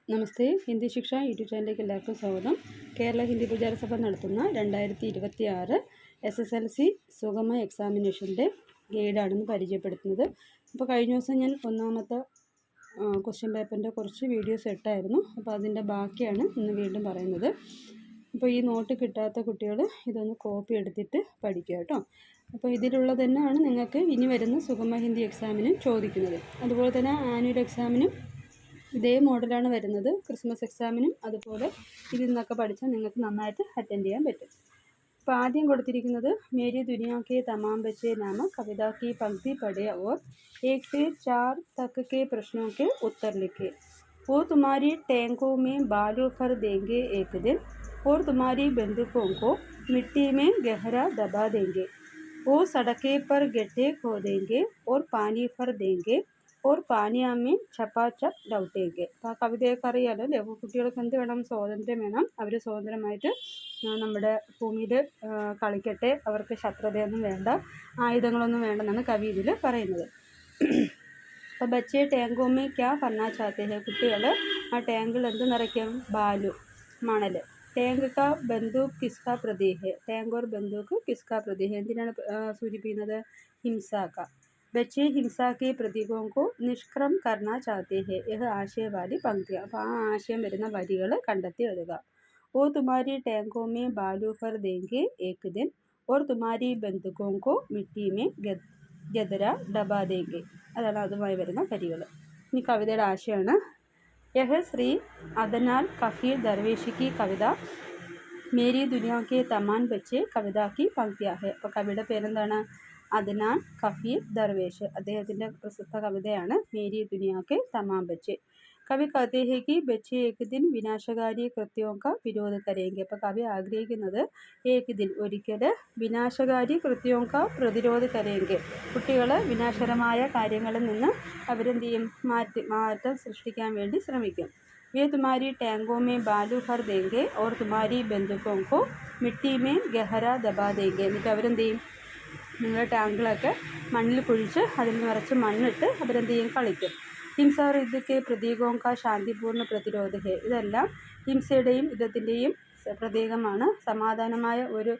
നമസ്തേ. ഹിന്ദി ശിക്ഷ യൂട്യൂബ് ചാനലിലേക്ക് എല്ലാവർക്കും സ്വാഗതം. കേരള ഹിന്ദി പ്രചാരസഭ നടത്തുന്ന 2026 SSLC സുഗമ എക്സാമിനേഷൻ്റെ ഗൈഡാണെന്ന് പരിചയപ്പെടുത്തുന്നത്. അപ്പോൾ കഴിഞ്ഞ ദിവസം ഞാൻ ഒന്നാമത്തെ ക്വസ്റ്റ്യൻ പേപ്പറിൻ്റെ കുറച്ച് വീഡിയോസ് ഇട്ടായിരുന്നു. അപ്പോൾ അതിൻ്റെ ബാക്കിയാണ് ഇന്ന് വീണ്ടും പറയുന്നത്. അപ്പോൾ ഈ നോട്ട് കിട്ടാത്ത കുട്ടികൾ ഇതൊന്ന് കോപ്പി എടുത്തിട്ട് പഠിക്കുക കേട്ടോ. അപ്പോൾ ഇതിലുള്ളത് തന്നെയാണ് നിങ്ങൾക്ക് ഇനി വരുന്ന സുഗമ ഹിന്ദി എക്സാമിനും ചോദിക്കുന്നത്. അതുപോലെ തന്നെ ആനുവൽ എക്സാമിനും ഇതേ മോഡലാണ് വരുന്നത്. ക്രിസ്മസ് എക്സാമിനും അതുപോലെ ഇതിൽ നിന്നൊക്കെ പഠിച്ചാൽ നിങ്ങൾക്ക് നന്നായിട്ട് അറ്റൻഡ് ചെയ്യാൻ പറ്റും. അപ്പോൾ ആദ്യം കൊടുത്തിരിക്കുന്നത് മേരി ദുനിയ കെ തമാം ബച്ചേ നാമ കവിത की पंक्ति पढ़े और 1 से 4 तक के प्रश्नों के उत्तर लिखे. वो तुम्हारी टैंकों में बालू भर देंगे एक दिन और तुम्हारी बंदूकों को मिट्टी में गहरा दबा देंगे. वो सड़कें पर गड्ढे खोदेंगे और पानी भर देंगे और പാനിയാമ്മയും ചപ്പാച്ചപ്പ് ലൗട്ടേക്ക്. അപ്പോൾ ആ കവിതയൊക്കെ അറിയാലോ അല്ലേ. അപ്പോൾ കുട്ടികൾക്ക് എന്ത് വേണം? സ്വാതന്ത്ര്യം വേണം. അവർ സ്വതന്ത്രമായിട്ട് നമ്മുടെ ഭൂമിയിൽ കളിക്കട്ടെ, അവർക്ക് ശത്രുതയൊന്നും വേണ്ട, ആയുധങ്ങളൊന്നും വേണ്ടെന്നാണ് കവി ഇതിൽ പറയുന്നത്. അപ്പോൾ ബച്ചേ ടാങ്കോമേ ക്യാ ഭർനാ ചാത്തേ ഹെ. കുട്ടികൾ ആ ടാങ്കിൽ എന്ത് നിറയ്ക്കും? ബാലു, മണൽ. ടാങ്ക് കാ ബന്ദൂക്ക് കിസ്കാ പ്രതീക് ഹെ. ടാങ്ക് ഓർ ബന്ദൂക്ക് കിസ്കാ പ്രതീക് ഹെ. എന്തിനാണ് സൂചിപ്പിക്കുന്നത്? ഹിംസാക്ക. बच्चे हिंसा के प्रतीकों को निष्क्रम करना चाहते हैं. यह आशय वाली पंक्तियाँ. അപ്പോൾ ആ ആശയം വരുന്ന വരികൾ കണ്ടെത്തി എഴുതുക. वो तुम्हारी टैंकों में बालू भर देंगे एक दिन और तुम्हारी बंदूकों को मिट्टी में गदरा दबा देंगे. അതാണ് അതുമായി വരുന്ന വരികൾ. ഇനി കവിതയുടെ ആശയമാണ്. यह श्री अदनान कफीर दरवेशी की कविता मेरी दुनिया के तमाम बच्चे कविता की पंक्तियाँ है. അപ്പോൾ കവിയുടെ പേരെന്താണ്? അദ്നാൻ കഫീർ ദർവേഷ്. അദ്ദേഹത്തിൻ്റെ പ്രശസ്ത കവിതയാണ് മേരി ദുനിയാക്കെ തമാം ബച്ചെ. കവി कहते हैं कि बच्चे एक दिन विनाशकारी कृत्यों का विरोध करेंगे. അപ്പോൾ കവി ആഗ്രഹിക്കുന്നത് एक दिन ഒരിക്കൽ വിനാശകാരി കൃത്യോं का പ്രതിരോധ കരേങ്കെ. കുട്ടികൾ വിനാശകരമായ കാര്യങ്ങളിൽ നിന്ന് അവരെന്ത് ചെയ്യും? മാറ്റം സൃഷ്ടിക്കാൻ വേണ്ടി ശ്രമിക്കും. वे तुम्हारी टैंकों में बालू भर देंगे और तुम्हारी बंदूकों को मिट्टी में गहरा दबा देंगे. എന്നിട്ട് അവരെന്ത് ചെയ്യും? നിങ്ങളുടെ ടാങ്കുകളൊക്കെ മണ്ണിൽ കുഴിച്ച് അതിൽ നിറച്ച് മണ്ണിട്ട് അവരെന്ത് ചെയ്യും? കളിക്കും. ഹിംസ और युद्ध के प्रतीकों का शांतिपूर्ण प्रतिरोध है. ഇതെല്ലാം ഹിംസയുടെയും യുദ്ധത്തിൻ്റെയും പ്രതീകമാണ്. സമാധാനമായ ഒരു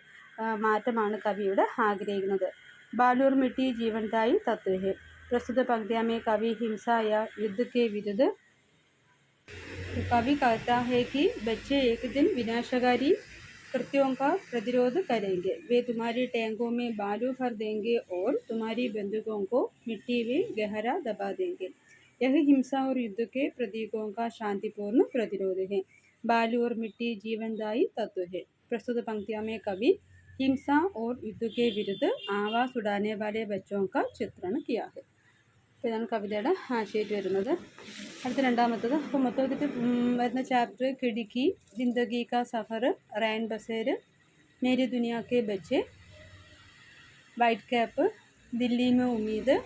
മാറ്റമാണ് കവിയുടെ ആഗ്രഹിക്കുന്നത്. ബാലൂർ മിട്ടി ജീവൻദായി തത്വ है. प्रस्तुत पंक्तियाँ में कवि हिंसा या युद्ध के विरुद्ध कवि कहता है कि बच्चे एक दिन विनाशकारी कृत्यों का प्रतिरोध करेंगे. वे तुम्हारी टैंकों में बालू भर देंगे और तुम्हारी बंदूकों को मिट्टी में गहरा दबा देंगे. यह हिंसा और युद्ध के प्रतीकों का शांतिपूर्ण प्रतिरोध है. बालू और मिट्टी जीवनदायी तत्व है. प्रस्तुत पंक्तियों में कवि हिंसा और युद्ध के विरुद्ध आवाज़ उड़ाने वाले बच्चों का चित्रण किया है. അപ്പോൾ ഇതാണ് കവിതയുടെ ആശയമായിട്ട് വരുന്നത്. അടുത്ത രണ്ടാമത്തത്. അപ്പോൾ മൊത്തത്തിൽ വരുന്ന ചാപ്റ്റർ ഖിടിക്കി, ജിന്ദഗി കാ സഫർ, റൈൻ ബസേർ, മേരി ദുനിയ K ബച്ചെ, white cap, Delhi may Umeed,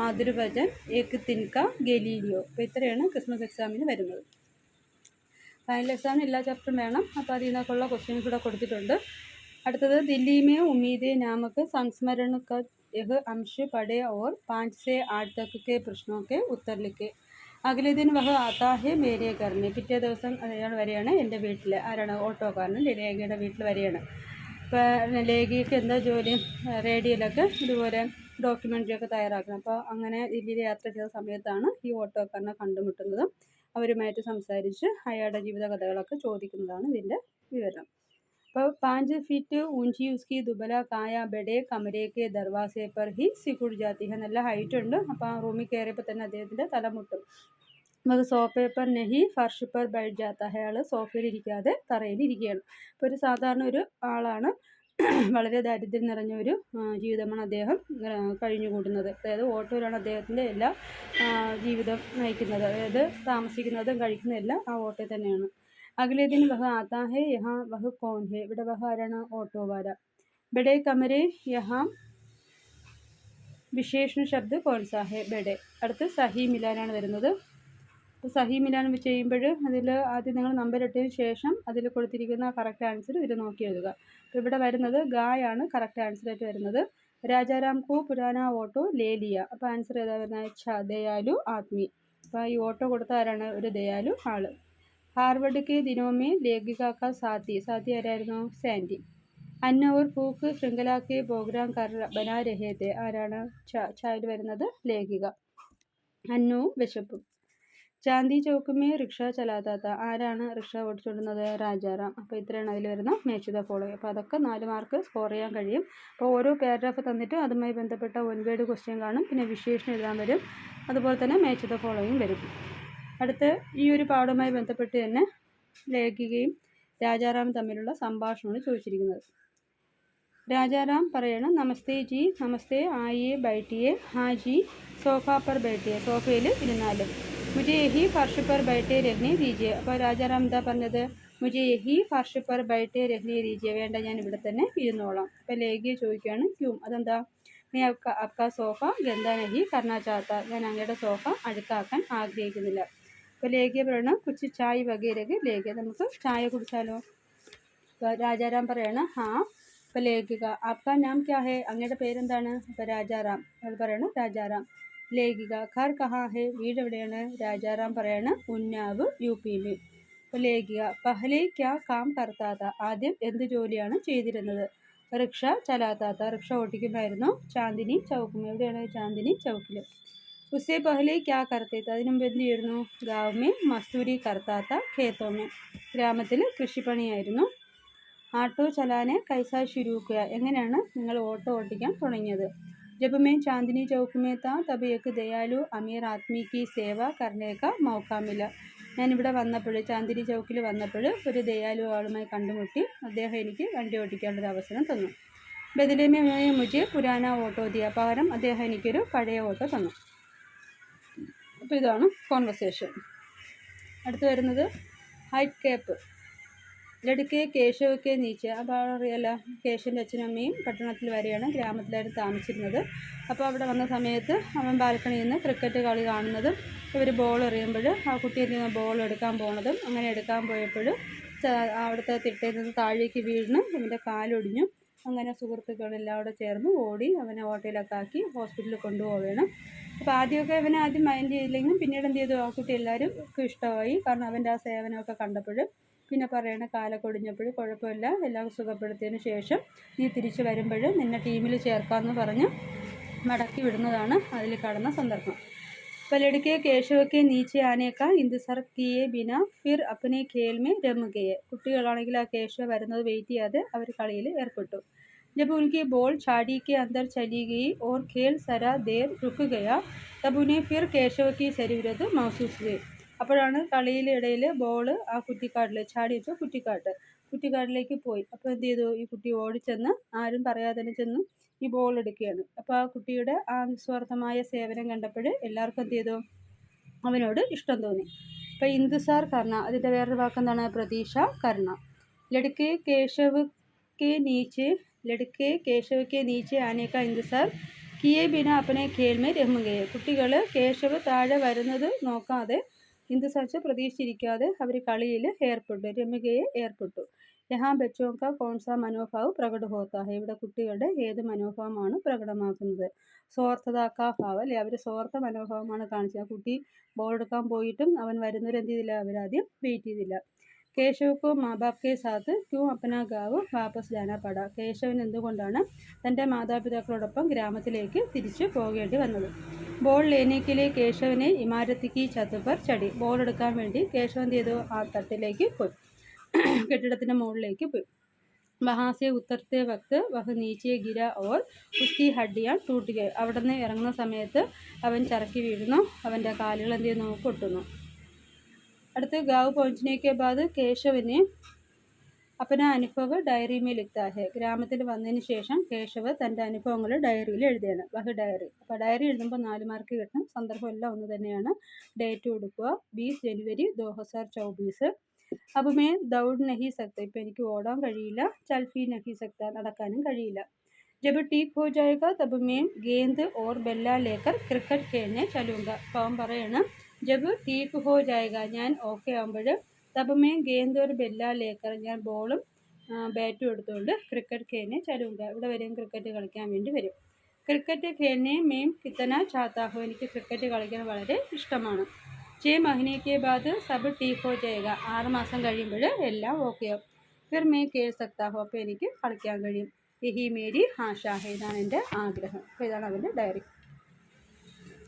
മാതൃവചൻ, ഏക് തിൻക, ഗലീലിയോ. അപ്പോൾ ഇത്രയാണ് ക്രിസ്മസ് എക്സാമിന് വരുന്നത്. ഫൈനൽ എക്സാമിന് എല്ലാ ചാപ്റ്ററും വേണം. അപ്പോൾ അതിൽ നിന്നൊക്കെയുള്ള ക്വസ്റ്റ്യൻസ് കൂടെ കൊടുത്തിട്ടുണ്ട്. അടുത്തത് ദില്ലി മേ ഉമ്മീദ് നാമക് സംസ്മरण का यह अंश पढ़े और 5 से 8 तक के प्रश्नों के उत्तर लिखे. അഗലെ ദിൻ വഹ ആത്താ ഹെ മേരെ ഘർ മേ. പിറ്റേ ദിവസം അയാൾ വരെയാണ് എൻ്റെ വീട്ടിൽ. ആരാണ്? ഓട്ടോക്കാരൻ ലേഖയുടെ വീട്ടിൽ വരെയാണ്. ഇപ്പോൾ ലേഖയ്ക്ക് എന്താ ജോലി? റേഡിയോയിലൊക്കെ ഇതുപോലെ ഡോക്യുമെൻ്ററിയൊക്കെ തയ്യാറാക്കണം. അപ്പോൾ അങ്ങനെ ദില്ലിയിൽ യാത്ര ചെയ്ത സമയത്താണ് ഈ ഓട്ടോക്കാരനെ കണ്ടുമുട്ടുന്നതും അവരുമായിട്ട് സംസാരിച്ച് അയാളുടെ ജീവിത കഥകളൊക്കെ ചോദിക്കുന്നതാണ് ഇതിൻ്റെ വിവരണം. അപ്പോൾ 5 ഫീറ്റ് ഊഞ്ചി ഉസ്കി ദുബല കായ ബഡേ കമരേ കെ ദർവാസെ പർ ഹി സികുഡ് ജാത്തി ഹെ. നല്ല ഹൈറ്റ് ഉണ്ട്. അപ്പോൾ ആ റൂമിൽ കയറിയപ്പോൾ തന്നെ അദ്ദേഹത്തിൻ്റെ തലമുട്ടും. അത് സോഫ പർ നെഹി ഫർഷ് പർ ബൈഠ് ജാത്ത ഹെ. അയാൾ സോഫയിൽ ഇരിക്കാതെ തറയിൽ ഇരിക്കുകയാണ്. ഇപ്പോൾ ഒരു സാധാരണ ഒരു ആളാണ്. വളരെ ദാരിദ്ര്യം നിറഞ്ഞ ഒരു ജീവിതമാണ് അദ്ദേഹം കഴിഞ്ഞുകൂടുന്നത്. അതായത് ഓട്ടോയിലാണ് അദ്ദേഹത്തിൻ്റെ എല്ലാ ജീവിതം നയിക്കുന്നത്. അതായത് താമസിക്കുന്നതും കഴിക്കുന്നതും എല്ലാം ആ ഓട്ടോയിൽ തന്നെയാണ്. അഗലെ ദിൻ വഹ ആത്താ ഹെ യഹാ വഹ കോൻ ഹെ. ഇവിടെ വഹ ആരാണ്? ഓട്ടോവാല. ബഡേ കമരെ യഹാ വിശേഷണ ശബ്ദ കോൺസാ ഹെ. ബഡേ. അടുത്ത് സഹി മിലാനാണ് വരുന്നത്. അപ്പോൾ സഹി മിലാൻ ചെയ്യുമ്പോൾ അതിൽ ആദ്യം നിങ്ങൾ നമ്പർ ഇട്ടതിന് ശേഷം അതിൽ കൊടുത്തിരിക്കുന്ന കറക്റ്റ് ആൻസർ ഇതിൽ നോക്കി എഴുതുക. അപ്പോൾ ഇവിടെ വരുന്നത് ഗായാണ് കറക്റ്റ് ആൻസറായിട്ട് വരുന്നത്. രാജാറാം കോ പുരാന ഓട്ടോ ലേലിയ. അപ്പോൾ ആൻസർ ഏതാ വരുന്നത്? ദയാലു ആത്മി. അപ്പോൾ ഈ ഓട്ടോ കൊടുത്ത ആരാണ്? ഒരു ദയാലു ആൾ. हार्वर्ड के दिनों में लेखिका का साथी ആരായിരുന്നു? സാൻഡി. അന്ന और പൂക്ക് ശൃംഖല के प्रोग्राम बना रहे थे. ആരാണ്? ചായയിൽ വരുന്നത് ലേഖിക. അന്നവും വിശപ്പും. Chandi Chowk may rickshaw ചലാത്താത്ത. ആരാണ് റിക്ഷ ഓടിച്ചുകൊണ്ടിരുന്നത്? രാജാറാം. അപ്പോൾ ഇത്രയാണ് അതിൽ വരുന്ന മാച്ച് ദ ഫോളോയിങ്. അപ്പോൾ അതൊക്കെ 4 മാർക്ക് സ്കോർ ചെയ്യാൻ കഴിയും. അപ്പോൾ ഓരോ പാരഗ്രാഫ് തന്നിട്ട് അതുമായി ബന്ധപ്പെട്ട 1 വേർഡ് ക്വസ്റ്റ്യൻ കാണും. പിന്നെ വിശേഷണം എഴുതാൻ വരും. അതുപോലെ തന്നെ മാച്ച് ദ ഫോളോയിങ് വരും. അടുത്ത് ഈ ഒരു പാഠവുമായി ബന്ധപ്പെട്ട് തന്നെ ലേഖികയും രാജാറാം തമ്മിലുള്ള സംഭാഷണമാണ് ചോദിച്ചിരിക്കുന്നത്. രാജാറാം പറയണം, നമസ്തേ ജി. നമസ്തേ, ആയിയെ ബൈഠിയെ. ഹാ ജി, സോഫ പർ ബൈഠിയെ. സോഫയിൽ ഇരുന്നാലും. മുझे यही फर्श पर बैठे रहने दीजिए. അപ്പോൾ രാജാറാം എന്താ പറഞ്ഞത്? മുझे यही फर्श पर बैठे रहने दीजिए. വേണ്ട, ഞാൻ ഇവിടെ തന്നെ ഇരുന്നോളാം. അപ്പോൾ ലേഖിക ചോദിക്കുകയാണ്, ക്യൂം, അതെന്താ? मैं आपका സോഫ ഗന്ദ നഹി കർണ ചാത്ത. ഞാൻ അങ്ങയുടെ സോഫ അഴുക്കാക്കാൻ ആഗ്രഹിക്കുന്നില്ല. അപ്പോൾ ലേഖിക പറയണം, കുച്ച് ചായ് വഗേരക്ക്. ലേഖിക, നമുക്ക് ചായ കുടിച്ചാലോ? അപ്പോൾ രാജാറാം പറയണം, ഹാ. അപ്പോൾ ലേഖിക, ആപ്കാ നാം ക്യാ ഹേ? അങ്ങയുടെ പേരെന്താണ്? അപ്പോൾ രാജാറാം. അവൾ പറയണം, രാജാറാം. ലേഖിക, ഘർ കഹാ ഹേ? വീട് എവിടെയാണ്? രാജാറാം പറയാണ്, ഉന്നാവ്, UP മേ. അപ്പോൾ ലേഖിക, പഹലെ ക്യാ കാം കർത്താത്ത. ആദ്യം എന്ത് ജോലിയാണ് ചെയ്തിരുന്നത്? Rickshaw ചലാത്താത്ത. Rickshaw ഓടിക്കുമായിരുന്നു. Chandini Chowk may. എവിടെയാണ്? ചാന്ദിനി ചൗക്കിൽ. ഉസ്സെ പഹലെ ക്യാ കർത്തേത്ത. അതിനു മുമ്പ് എന്ത് ചെയ്യുന്നു? ഗാവ് മേ മസ്തൂരി കർത്താത്ത. ഖേത്തോ മേ. ഗ്രാമത്തിൽ കൃഷിപ്പണിയായിരുന്നു. ആട്ടോ ചലാനെ കൈസാ ശുരൂ കിയ. എങ്ങനെയാണ് നിങ്ങൾ ഓട്ടോ ഓടിക്കാൻ തുടങ്ങിയത്? जब मैं चांदनी चौक में था तब एक दयालु अमीर आदमी की सेवा करने का मौका मिला. ഞാനിവിടെ വന്നപ്പോൾ, ചാന്ദിനി ചൗക്കിൽ വന്നപ്പോൾ ഒരു ദയാലു ആളുമായി കണ്ടുമുട്ടി. അദ്ദേഹം എനിക്ക് വണ്ടി ഓടിക്കാനുള്ളൊരു അവസരം തന്നു. ബദലേ മുझे പുരാന ഓട്ടോ ദിയ. പകരം അദ്ദേഹം എനിക്കൊരു പഴയ ഓട്ടോ തന്നു. അപ്പോൾ ഇതാണ് കോൺവെർസേഷൻ. അടുത്ത് വരുന്നത് ഹൈറ്റ് കേപ്പ്. ലടുക്കെ കേശവൊക്കെ നീച്ച്. അപ്പോൾ അറിയാലോ, കേശവൻ്റെ അച്ഛനും അമ്മയും പട്ടണത്തിൽ വരെയാണ്, ഗ്രാമത്തിലായിരുന്നു താമസിച്ചിരുന്നത്. അപ്പോൾ അവിടെ വന്ന സമയത്ത് അവൻ ബാൽക്കണിയിൽ നിന്ന് ക്രിക്കറ്റ് കളി കാണുന്നതും ഇവർ ബോൾ എറിയുമ്പോൾ ആ കുട്ടി എന്ത് ചെയ്യുന്ന ബോൾ എടുക്കാൻ പോകുന്നതും, അങ്ങനെ എടുക്കാൻ പോയപ്പോൾ അവിടുത്തെ തിട്ടയിൽ നിന്ന് താഴേക്ക് വീണ് അവൻ്റെ കാലൊടിഞ്ഞു. അങ്ങനെ സുഹൃത്തുക്കളെല്ലാം അവിടെ ചേർന്ന് ഓടി അവനെ ഓട്ടോയിലൊക്കെ ആക്കി ഹോസ്പിറ്റലിൽ കൊണ്ടുപോവുകയാണ്. അപ്പോൾ ആദ്യം മൈൻഡ് ചെയ്തില്ലെങ്കിലും പിന്നീട് എന്ത് ചെയ്തു? ആ കുട്ടി എല്ലാവരും ഇഷ്ടമായി. കാരണം അവൻ്റെ ആ സേവനമൊക്കെ കണ്ടപ്പോൾ. പിന്നെ പറയണ, കാലൊക്കെ ഒടിഞ്ഞപ്പോൾ കുഴപ്പമില്ല, എല്ലാം സുഖപ്പെടുത്തിയതിന് ശേഷം നീ തിരിച്ച് വരുമ്പോൾ നിന്നെ ടീമിൽ ചേർക്കാമെന്ന് പറഞ്ഞ് മടക്കി വിടുന്നതാണ് അതിൽ കാണുന്ന സന്ദർഭം. പലയിടയ്ക്ക് കേശവൊക്കെ നീച്ചെ ആനേക്കാൾ ഇന്തിസാർ കിയെ ബിന ഫിർ അപ്പനെ ഖേൽ മേ രമ ഗയെ. കുട്ടികളാണെങ്കിൽ ആ കേശവ വരുന്നത് വെയിറ്റ് ചെയ്യാതെ അവർ കളിയിൽ ഏർപ്പെട്ടു. जब उनकी बॉल छाड़ी के अंदर चली गई और खेल सरा देर रुक गया तब उन्हें फिर केशव की ज़रूरत महसूस हुई. അപ്പോഴാണ് കളിയിലിടയിൽ ബോൾ ആ കുറ്റിക്കാട്ടിൽ ചാടി വെച്ചാൽ കുറ്റിക്കാട്ടിലേക്ക് പോയി. അപ്പോൾ എന്ത് ചെയ്തു? ഈ കുട്ടി ഓടിച്ചെന്ന് ആരും പറയാതെ തന്നെ ചെന്നു ഈ ബോൾ എടുക്കുകയാണ്. അപ്പോൾ ആ കുട്ടിയുടെ ആ നിസ്വാർത്ഥമായ സേവനം കണ്ടപ്പോൾ എല്ലാവർക്കും എന്ത് ചെയ്തു? അവനോട് ഇഷ്ടം തോന്നി. അപ്പോൾ ഇന്തിസാർ കർണ, അതിൻ്റെ വേറൊരു വാക്കെന്താണ്? പ്രതീക്ഷ കർണ. ലടുക്കെ കേശവ് കെ നീച്ചെ ആനേക്ക ഇന്തിസാർ കിയെ ബിന അപ്പനെ ഖേൽ മേ രമ ഗയെ. കുട്ടികൾ കേശവ് താഴെ വരുന്നത് നോക്കാതെ, ഇന്തിസാർ പ്രതീക്ഷിച്ചിരിക്കാതെ അവർ കളിയിൽ ഏർപ്പെട്ടു, രമികയെ ഏർപ്പെട്ടു. യഹാ ബച്ചോ കാ കോൺസാ മനോഭാവ് പ്രകട ഹോത്താ ഹെ. ഇവിടെ കുട്ടികളുടെ ഏത് മനോഭാവമാണ് പ്രകടമാക്കുന്നത്? സ്വാർത്ഥതാ കാ ഭാവം, അല്ലെ? അവർ സ്വാർത്ഥ മനോഭാവമാണ് കാണിച്ചത്. ആ കുട്ടി ബോൾ എടുക്കാൻ പോയിട്ടും അവൻ വരുന്നവരെന്ത് ചെയ്തില്ല? അവരാദ്യം വെയിറ്റ് ചെയ്തില്ല. കേശവക്കോ മാബാപ്കെ സാത്ത് ക്യൂ അപ്പന ഗാവ് വാപ്പസ് ജാനാ പട. കേശവൻ എന്തുകൊണ്ടാണ് തൻ്റെ മാതാപിതാക്കളോടൊപ്പം ഗ്രാമത്തിലേക്ക് തിരിച്ചു പോകേണ്ടി വന്നത്? ബോൾ ലേനേക്കിലെ കേശവനെ ഇമാരത്തിക്ക് ഛത്ത് പർ ചടി. ബോൾ എടുക്കാൻ വേണ്ടി കേശവൻ എന്ത് ചെയ്തു? ആ തട്ടിലേക്ക് പോയി, കെട്ടിടത്തിൻ്റെ മുകളിലേക്ക് പോയി. വഹാസെ ഉത്തരത്തെ വക്ത് വഹ് നീച്ചെ ഗിര ഓർ ഉസ്കി ഹഡ്ഡിയാൻ ടൂട്ട് ഗയ. അവിടെ നിന്ന് ഇറങ്ങുന്ന സമയത്ത് അവൻ ചറക്കി വീഴുന്നു, അവൻ്റെ കാലുകൾ എന്ത് ചെയ്യുന്നു? പൊട്ടുന്നു. അടുത്ത് ഗാവ് പहुंचने ബാദ് കേശവന് അപ്പന അനുഭവ ഡയറി മേ ലിഖ്താ ഹെ. ഗ്രാമത്തിൽ വന്നതിന് ശേഷം കേശവ് തൻ്റെ അനുഭവങ്ങൾ ഡയറിയിൽ എഴുതുകയാണ്. വഹ് ഡയറി. അപ്പോൾ ഡയറി എഴുതുമ്പോൾ 4 മാർക്ക് കിട്ടും. സന്ദർഭം എല്ലാം ഒന്ന് തന്നെയാണ്. ഡേറ്റ് കൊടുക്കുക, 20 ജനുവരി 2024. അപ്പോൾ മേ ദൗഡ് നഹി സക്ത. ഇപ്പോൾ എനിക്ക് ഓടാൻ കഴിയില്ല. ചൽഫി നഹി സക്ത, നടക്കാനും കഴിയില്ല. जब ठीक हो जाएगा तब मैं गेंद और बल्ला लेकर क्रिकेट खेलने चलूँगा. അപ്പോൾ അവൻ പറയണം, ജബ് ടീക്ക് ഹോ ജായക, ഞാൻ ഓക്കെ ആകുമ്പോൾ, തബ് മേ ഗേന്ദ് ഒരു ബെല്ല ലേക്കർ, ഞാൻ ബോളും ബാറ്റും എടുത്തുകൊണ്ട് ക്രിക്കറ്റ് ഖേലിനെ ചലൂങ്ക, ഇവിടെ വരെയും ക്രിക്കറ്റ് കളിക്കാൻ വേണ്ടി വരും. ക്രിക്കറ്റ് ഖേലിനെ മേം കിത്തന ചാത്താഹോ, എനിക്ക് ക്രിക്കറ്റ് കളിക്കാൻ വളരെ ഇഷ്ടമാണ്. 6 महीने के बाद सब ठीक हो जाएगा. 6 മാസം കഴിയുമ്പോൾ എല്ലാം ഓക്കെ ആവും. फिर मैं खेल सकता हूँ. അപ്പോൾ എനിക്ക് കളിക്കാൻ കഴിയും. यही मेरी आशा है. ഇതാണ് എൻ്റെ ആഗ്രഹം. അപ്പോൾ ഇതാണ് അവൻ്റെ ഡയറി.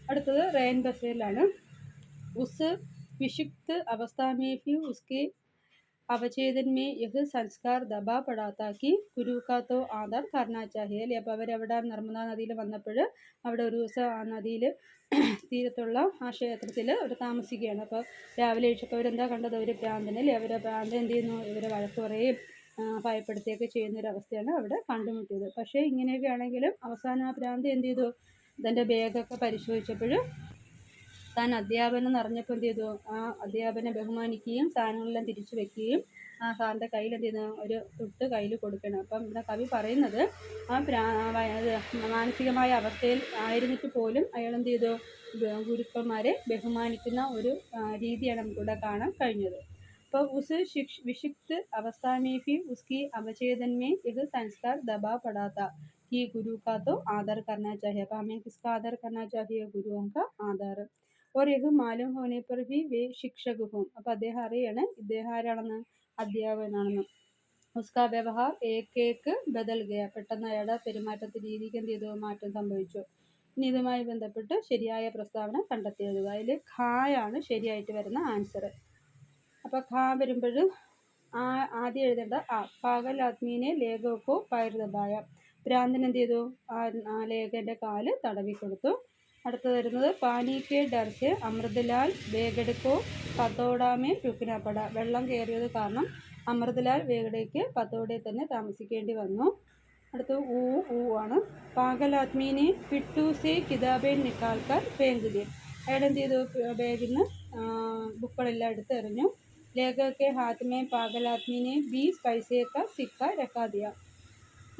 അടുത്തത് റയൻ ബസേലാണ്. उस विक्षिप्त अवस्था में भी उसके अवचेतन में यह संस्कार दबा पड़ा था कि गुरु का तो आदर करना चाहिए അല്ലേ. അപ്പോൾ അവരവിടെ നർമ്മദാ നദിയിൽ വന്നപ്പോൾ അവിടെ ഒരു ദിവസം ആ നദിയിൽ തീരത്തുള്ള ആ ക്ഷേത്രത്തിൽ അവർ താമസിക്കുകയാണ്. അപ്പോൾ രാവിലെ എഴുന്നേറ്റപ്പോൾ അവരെന്താ കണ്ടത്, ഒരു ഭ്രാന്തനെ അല്ലേ. അവരെ ഭ്രാന്തൻ എന്ത് ചെയ്യുന്നു, ഇവരെ വഴക്ക് പറയുകയും ഭയപ്പെടുത്തുകയൊക്കെ ചെയ്യുന്നൊരവസ്ഥയാണ് അവിടെ കണ്ടുമുട്ടിയത്. പക്ഷേ ഇങ്ങനെയൊക്കെ ആണെങ്കിലും അവസാനം ആ ഭ്രാന്തി എന്ത് ചെയ്തു, തൻ്റെ ബാഗൊക്കെ പരിശോധിച്ചപ്പോൾ താൻ അധ്യാപനം അറിഞ്ഞപ്പോൾ എന്ത് ചെയ്തു, ആ അധ്യാപനെ ബഹുമാനിക്കുകയും സാധനങ്ങളെല്ലാം തിരിച്ചു വെക്കുകയും ആ സാറിൻ്റെ കയ്യിൽ എന്ത് ചെയ്യുന്നു, ഒരു തുട്ട് കയ്യിൽ കൊടുക്കണം. അപ്പം ഇവിടെ കവി പറയുന്നത് ആ മാനസികമായ അവസ്ഥയിൽ ആയിരുന്നിട്ട് പോലും അയാൾ എന്ത് ചെയ്തു, ഗുരുക്കന്മാരെ ബഹുമാനിക്കുന്ന ഒരു രീതിയാണ് നമുക്കിവിടെ കാണാൻ കഴിഞ്ഞത്. അപ്പോൾ ഉസ് विक्षिप्त अवस्था में भी उसकी अवचेतन में यह संस्कार दबा पड़ा था कि गुरु का तो आदर करना चाहिए. അപ്പോൾ हमें किसका आदर करना चाहिए, गुरुओं का आदर. और यह मालूम होने पर भी वे शिक्षक हों. അപ്പോൾ അദ്ദേഹം അറിയണം ഇദ്ദേഹം ആരാണെന്ന്, അധ്യാപകനാണെന്ന്. ഉസ്കാ വ്യവഹാർ ഏക് ബദൽ ഗയ. പെട്ടെന്ന് അയാളുടെ പെരുമാറ്റത്തെ രീതിക്ക് എന്ത് ചെയ്തു, മാറ്റം സംഭവിച്ചു. ഇനി ഇതുമായി ബന്ധപ്പെട്ട് ശരിയായ പ്രസ്താവന കണ്ടെത്തി എഴുതുക. അതിൽ ഖായാണ് ശരിയായിട്ട് വരുന്ന ആൻസർ. അപ്പോൾ ഖാ വരുമ്പോൾ ആദ്യം എഴുതേണ്ട പാകൽ ആത്മീനെ ലേഖക്കോ പൈർദബായ. ഭ്രാന്തൻ എന്ത് ചെയ്തു, ആ ലേഖൻ്റെ കാല് തടവി കൊടുത്തു. അടുത്തത് വരുന്നത് പാനി കെ ഡർ സെ അമൃതലാൽ വേഗഡക്കോ പത്തോടാമേ രുക്കിനപ്പട. വെള്ളം കയറിയത് കാരണം അമൃതലാൽ വേഗഡയ്ക്ക് പത്തോടെ തന്നെ താമസിക്കേണ്ടി വന്നു. അടുത്തത് ഊ ആണ്. പാഗൽ ആത്മീനെ പിട്ടു സെ കിതാബെ നിക്കാൽക്കർ ഫേങ്ക് ദിയ. അയാൾ എന്ത് ചെയ്തു, ബാഗിൽ നിന്ന് ബുക്കുകളെല്ലാം എടുത്തെറിഞ്ഞു. लेखक के हाथ में पागल आदमी ने 20 पैसे का सिक्का रखा दिया.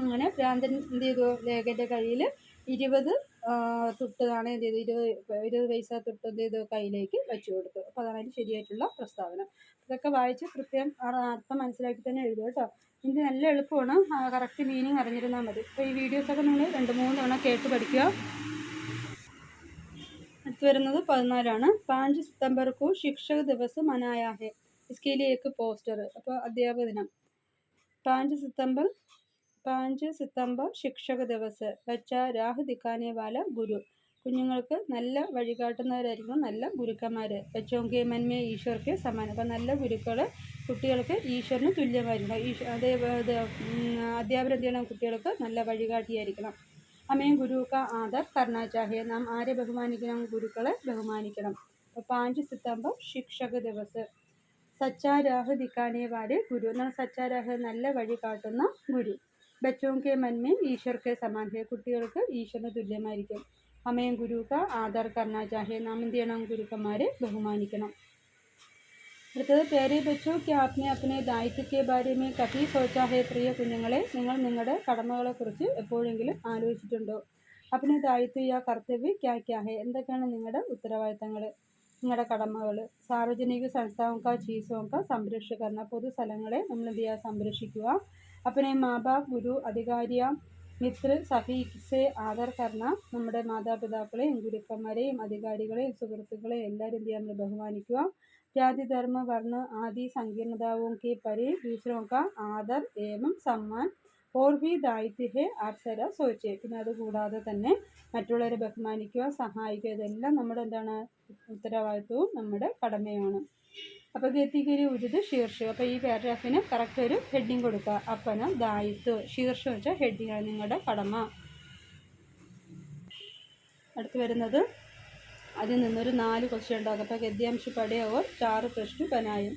അങ്ങനെ ഭ്രാന്തൻ എന്ത് ചെയ്തു, ലേഖൻ്റെ കയ്യിൽ 20 തുട്ട് നാണയം എന്ത് ചെയ്തു, 20 പൈസ തുട്ട് എന്ത് ചെയ്തു, കയ്യിലേക്ക് വെച്ചു കൊടുത്തു. അപ്പോൾ അതാണ് അതിന് ശരിയായിട്ടുള്ള പ്രസ്താവന. ഇതൊക്കെ വായിച്ച് കൃത്യം അർത്ഥം മനസ്സിലാക്കി തന്നെ എഴുതുക കേട്ടോ. ഇത് നല്ല എളുപ്പമാണ്, കറക്റ്റ് മീനിങ് അറിഞ്ഞിരുന്നാൽ മതി. അപ്പോൾ ഈ വീഡിയോസൊക്കെ നിങ്ങൾ 2-3 തവണ കേട്ട് പഠിക്കുക. അടുത്ത് വരുന്നത് 14 5 सितंबर को शिक्षक दिवस मनाया है. इसके लिए एक पोस्टर. അപ്പോൾ അധ്യാപക ദിനം 5 സിതംബർ ശിക്ഷക ദിവസ്. ബച്ച രാഹ് ദിക്കാനെ വാല ഗുരു. കുഞ്ഞുങ്ങൾക്ക് നല്ല വഴികാട്ടുന്നവരായിരിക്കും നല്ല ഗുരുക്കന്മാർ. ബച്ചോങ്കെ മന്മേ ഈശ്വർക്ക് സമാനം. അപ്പോൾ നല്ല ഗുരുക്കൾ കുട്ടികൾക്ക് ഈശ്വരന് തുല്യമായിരിക്കണം. അധ്യാപകർ എന്ത് ചെയ്യണം, കുട്ടികൾക്ക് നല്ല വഴികാട്ടിയായിരിക്കണം. हमें गुरु का आदर करना चाहिए. നാം ആരെ ബഹുമാനിക്കണം, ഗുരുക്കളെ ബഹുമാനിക്കണം. അപ്പോൾ 5 സിതംബർ ശിക്ഷക ദിവസ്. സച്ചാ രാഹ് ദിക്കാനെ വാലെ ഗുരു എന്നാൽ സച്ചാ രാഹ് നല്ല വഴി കാട്ടുന്ന ഗുരു. ബച്ചോങ്കെ മന്മേ ഈശ്വർക്ക് സമാൻ ഹെ. കുട്ടികൾക്ക് ഈശ്വരന് തുല്യമായിരിക്കും. ഹമേ ഗുരു കാ ആദർ കർണാ ചാഹിയെ. നാം എന്ത് ചെയ്യണം, ഗുരുക്കന്മാരെ ബഹുമാനിക്കണം. അടുത്തത് പേരെ ബച്ചോ ക്യാ ആപ്നെ അപ്നെ ദായിത്വ കെ ബാരെ മേ കഭി സോച്ചാ ഹെ. പ്രിയ കുഞ്ഞുങ്ങളെ, നിങ്ങൾ നിങ്ങളുടെ കടമകളെക്കുറിച്ച് എപ്പോഴെങ്കിലും ആലോചിച്ചിട്ടുണ്ടോ? അപ്നെ ദായിത്വ യാ കർത്തവ്യ ക്യാ ക്യാ ഹെ. എന്തൊക്കെയാണ് നിങ്ങളുടെ ഉത്തരവാദിത്തങ്ങൾ, നിങ്ങളുടെ കടമകൾ? സാർവജനിക സംസ്ഥാനക്കാ ചീസോക്ക സംരക്ഷിക്കരണ. പൊതു സ്ഥലങ്ങളെ നമ്മൾ എന്ത് ചെയ്യുക, സംരക്ഷിക്കുക. അപ്പനെ മാബാപ് ഗുരു അധികാരിയ മിത്ര സഹീസെ ആദർ കർണ. നമ്മുടെ മാതാപിതാക്കളെയും ഗുരുക്കന്മാരെയും അധികാരികളെയും സുഹൃത്തുക്കളെയും എല്ലാവരും എന്ത് ചെയ്യുക, നമ്മൾ ബഹുമാനിക്കുക. जाति धर्म वर्ण आदि संकीर्णताओं के परे दूसरों का आदर एवं सम्मान और भी दायित्व है. അപ്സര സോച്ചെ. പിന്നെ അതുകൂടാതെ തന്നെ മറ്റുള്ളവരെ ബഹുമാനിക്കുക, സഹായിക്കുക, ഇതെല്ലാം നമ്മുടെ എന്താണ്, ഉത്തരവാദിത്വവും നമ്മുടെ കടമയാണ്. അപ്പോൾ ഗതിക്കൊരു ഉചിത് ശീർഷകം. അപ്പോൾ ഈ പാരഗ്രാഫിന് കറക്റ്റ് ഒരു ഹെഡിങ് കൊടുക്കുക. അപ്പന ദായിത്വം, ശീർഷം വെച്ചാൽ ഹെഡിങ്ങാണ്, നിങ്ങളുടെ കടമ. അടുത്ത് വരുന്നത് അതിൽ നിന്നൊരു 4 ക്വസ്റ്റ്യൻ ഉണ്ടാകും. അപ്പോൾ ഗദ്यांश पढ़े और 4 प्रश्न बनाए.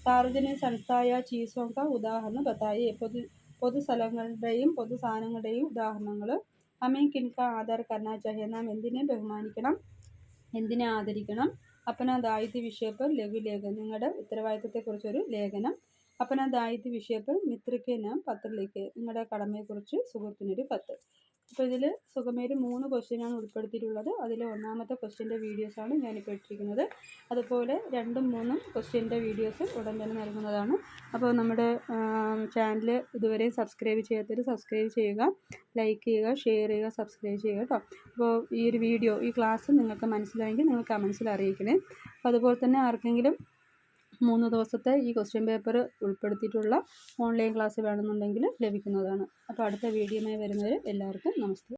സാർവജനിക സംസ്ഥായ ചീസോക്ക ഉദാഹരണം ബത്തായി. പൊതു സ്ഥലങ്ങളുടെയും പൊതു സാധനങ്ങളുടെയും ഉദാഹരണങ്ങൾ. ഹമേ കിൻക ആദർ കർണാ ചാഹിയെ. നാം എന്തിനെ ബഹുമാനിക്കണം, എന്തിനെ ആദരിക്കണം. അപ്പന ദായിത്വ വിഷയപ്പർ ലഘുലേഖനം. നിങ്ങളുടെ ഉത്തരവാദിത്തത്തെക്കുറിച്ചൊരു ലേഖനം. അപ്പന ദായിത്വ വിഷയപ്പർ മിത്രയ്ക്ക് നാം പത്രത്തിലേക്ക്. നിങ്ങളുടെ കടമയെക്കുറിച്ച് സുഹൃത്തിനൊരു കത്ത്. അപ്പോൾ ഇതിൽ സുഗമയിൽ 3 ക്വസ്റ്റ്യനാണ് ഉൾപ്പെടുത്തിയിട്ടുള്ളത്. അതിൽ ഒന്നാമത്തെ ക്വസ്റ്റ്യൻ്റെ വീഡിയോസാണ് ഞാനിപ്പോൾ ഇട്ടിരിക്കുന്നത്. അതുപോലെ 2ഉം 3ഉം ക്വസ്റ്റ്യൻ്റെ വീഡിയോസ് ഉടൻ തന്നെ നൽകുന്നതാണ്. അപ്പോൾ നമ്മുടെ ചാനൽ ഇതുവരെ സബ്സ്ക്രൈബ് ചെയ്യാത്തവർ സബ്സ്ക്രൈബ് ചെയ്യുക, ലൈക്ക് ചെയ്യുക, ഷെയർ ചെയ്യുക, സബ്സ്ക്രൈബ് ചെയ്യുക കേട്ടോ. അപ്പോൾ ഈ ഒരു വീഡിയോ, ഈ ക്ലാസ് നിങ്ങൾക്ക് മനസ്സിലായെങ്കിൽ നിങ്ങൾ കമൻസിൽ അറിയിക്കണേ. അപ്പോൾ അതുപോലെ തന്നെ ആർക്കെങ്കിലും 3 ദിവസത്തെ ഈ ക്വസ്റ്റ്യൻ പേപ്പർ ഉൾപ്പെടുത്തിയിട്ടുള്ള ഓൺലൈൻ ക്ലാസ് വേണമെന്നുണ്ടെങ്കിൽ ലഭിക്കുന്നതാണ്. അപ്പോൾ അടുത്ത വീഡിയോയുമായി വരുന്നവർ എല്ലാവർക്കും നമസ്തേ.